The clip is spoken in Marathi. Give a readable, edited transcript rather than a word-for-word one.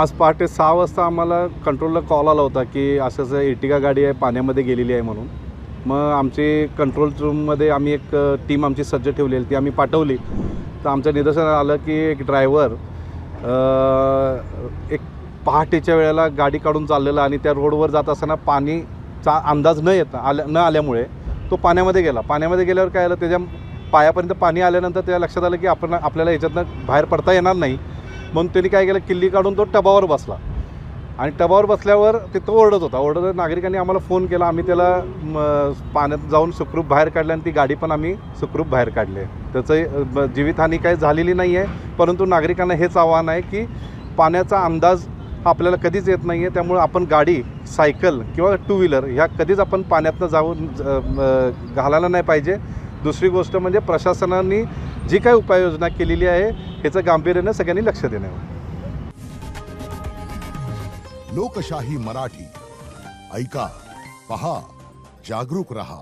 आज पहाटे 6 वाजता आम्हाला कंट्रोलला कॉल आला होता की असं एर्टिगा गाडी आहे पाण्यामध्ये गेलेली आहे म्हणून. मग आमची कंट्रोल रूममध्ये आम्ही एक टीम आमची सज्ज ठेवलेली ती आम्ही पाठवली. तर आमच्या निदर्शनास आलं की एक ड्रायव्हर एक पहाटेच्या वेळेला गाडी काढून चाललेला आणि त्या रोडवर जात असताना पाणीचा अंदाज न आल्यामुळे तो पाण्यामध्ये गेला. पाण्यामध्ये गेल्यावर काय आलं, त्याच्या पायापर्यंत पाणी आल्यानंतर त्याला लक्षात आलं की आपल्याला याच्यातनं बाहेर पडता येणार नाही. म्हणून त्यांनी काय केलं, किल्ली काढून तो टबावर बसला आणि टबावर बसल्यावर तो ओरडत होता. नागरिकांनी आम्हाला फोन केला. आम्ही त्याला पाण्यात जाऊन सुखरूप बाहेर काढलं आणि ती गाडी पण आम्ही सुखरूप बाहेर काढली आहे. त्याचं जीवितहानी काही झालेली नाही आहे, परंतु नागरिकांना हेच आव्हान आहे की पाण्याचा अंदाज आपल्याला कधीच येत नाही आहे. त्यामुळे आपण गाडी, सायकल किंवा टू व्हीलर ह्या कधीच आपण पाण्यातनं जाऊन घालायला नाही पाहिजे. दुसरी गोष्ट म्हणजे प्रशासनाने जी काही उपाययोजना केलेली आहे ह्याचं गांभीर्यानं सगळ्यांनी लक्ष देणं. लोकशाही मराठी ऐका, पहा, जागरूक रहा.